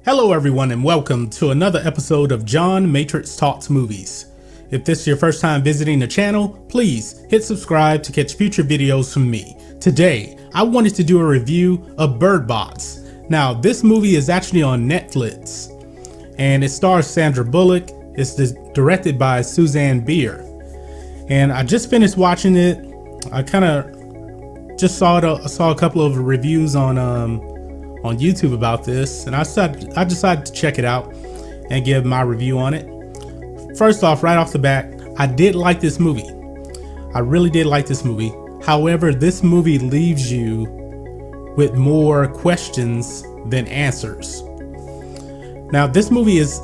Hello everyone and welcome to another episode of John Matrixx Talks Movies. If this is your first time visiting the channel, please hit subscribe to catch future videos from me. Today, I wanted to do a review of Bird Box. Now, this movie is actually on Netflix and it stars Sandra Bullock. It's directed by Susanne Bier. And I just finished watching it. I kind of just saw a couple of reviews on YouTube about this, and I decided to check it out and give my review on it. First off, right off the bat, I did like this movie. I really did like this movie. However, this movie leaves you with more questions than answers. Now, this movie is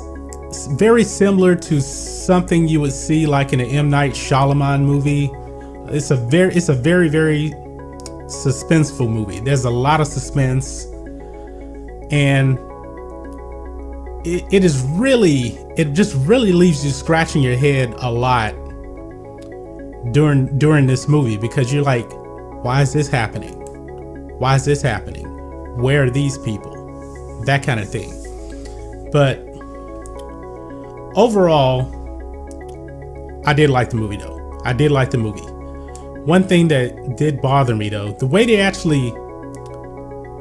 very similar to something you would see like in an M. Night Shyamalan movie. It's a very suspenseful movie. There's a lot of suspense, and it just really leaves you scratching your head a lot during this movie, because you're like, why is this happening? Why is this happening? Where are these people? That kind of thing. But overall, I did like the movie though. I did like the movie. One thing that did bother me though, the way they actually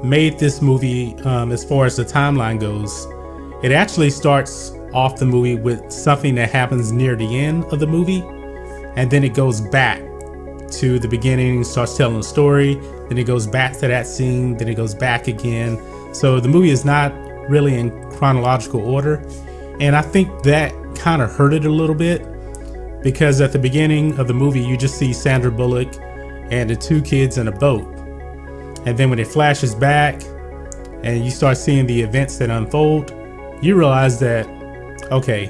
made this movie, as far as the timeline goes, it actually starts off the movie with something that happens near the end of the movie, and then it goes back to the beginning, starts telling a story, then it goes back to that scene, then it goes back again. So the movie is not really in chronological order, and I think that kind of hurt it a little bit, because at the beginning of the movie you just see Sandra Bullock and the two kids in a boat. And then when it flashes back and you start seeing the events that unfold, you realize that, okay,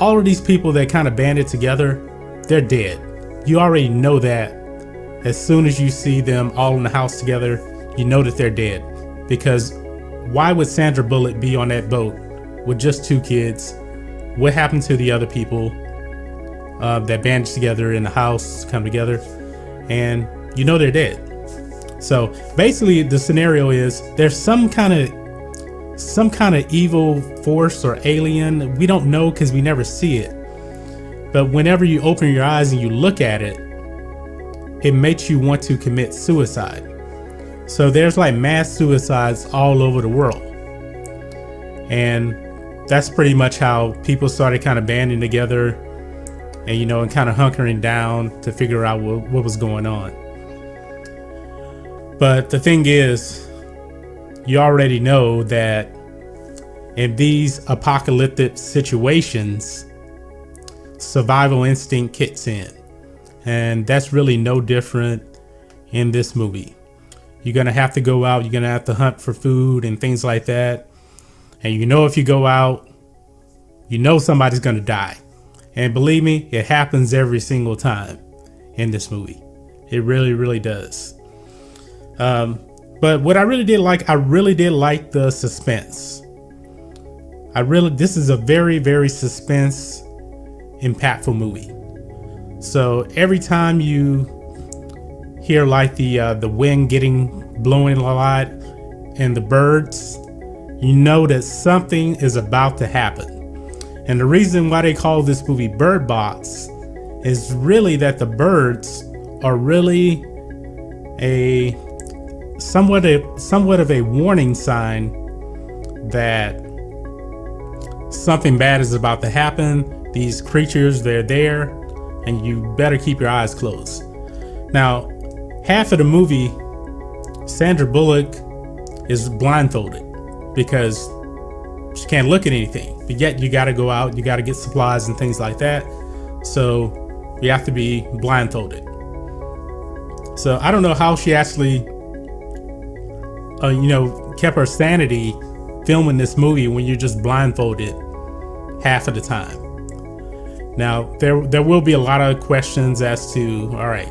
all of these people that kind of banded together, they're dead. You already know that as soon as you see them all in the house together, you know that they're dead. Because why would Sandra Bullock be on that boat with just two kids? What happened to the other people that banded together in the house, come together, and you know they're dead? So basically the scenario is there's some kind of evil force or alien. We don't know because we never see it. But whenever you open your eyes and you look at it, it makes you want to commit suicide. So there's like mass suicides all over the world. And that's pretty much how people started kind of banding together and kind of hunkering down to figure out what was going on. But the thing is, you already know that in these apocalyptic situations, survival instinct kicks in. And that's really no different in this movie. You're going to have to go out, you're going to have to hunt for food and things like that. And if you go out, somebody's going to die. And believe me, it happens every single time in this movie. It really, really does. But what I really did like the suspense. This is a very, very suspense, impactful movie. So every time you hear like the wind blowing a lot and the birds, you know that something is about to happen. And the reason why they call this movie Bird Box is really that the birds are really somewhat of a warning sign that something bad is about to happen. These creatures, they're there, and you better keep your eyes closed. Now, half of the movie, Sandra Bullock is blindfolded because she can't look at anything. But yet you got to go out, you got to get supplies and things like that. So you have to be blindfolded. So I don't know how she actually kept her sanity filming this movie when you're just blindfolded half of the time. Now, there will be a lot of questions as to, all right,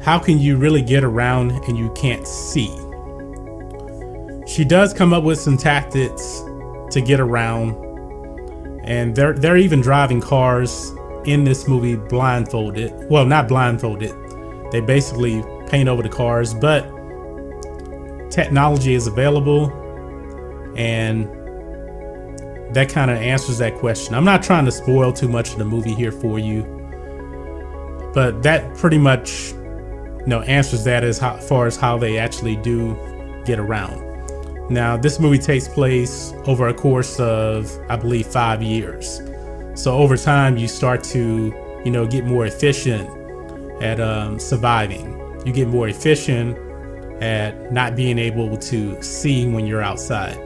how can you really get around and you can't see? She does come up with some tactics to get around, and they're even driving cars in this movie blindfolded. Well, not blindfolded. They basically paint over the cars, but technology is available And that kind of answers that question. I'm not trying to spoil too much of the movie here for you, but that pretty much, answers that as far as how they actually do get around. Now, this movie takes place over a course of, I believe, 5 years. So over time, you start to, get more efficient at surviving. You get more efficient at not being able to see when you're outside.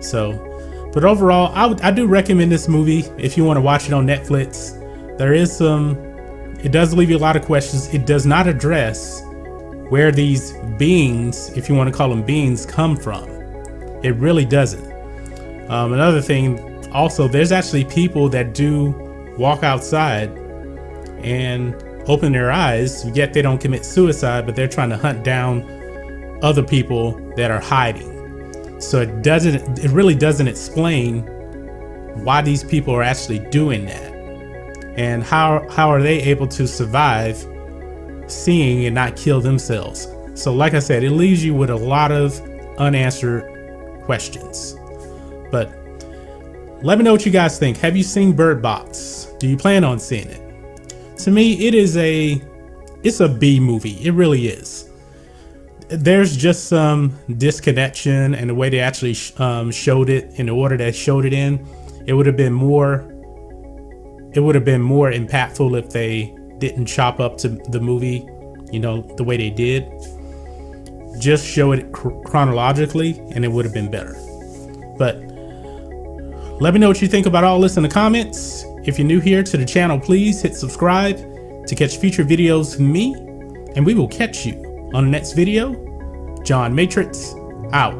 So, but overall, I do recommend this movie if you want to watch it on Netflix. It does leave you a lot of questions. It does not address where these beings, if you want to call them beings, come from. It really doesn't. Another thing, also, there's actually people that do walk outside and open their eyes, yet they don't commit suicide, but they're trying to hunt down other people that are hiding. So it really doesn't explain why these people are actually doing that, and how are they able to survive seeing and not kill themselves. So like I said, it leaves you with a lot of unanswered questions. But let me know what you guys think. Have you seen Bird Box? Do you plan on seeing it? To me, it's a B movie. It really is. There's just some disconnection in the way they actually showed it, in the order they showed it in. It would have been more impactful if they didn't chop up to the movie, the way they did. Just show it chronologically, and it would have been better. But let me know what you think about all this in the comments. If you're new here to the channel, please hit subscribe to catch future videos from me, and we will catch you on the next video. John Matrixx out.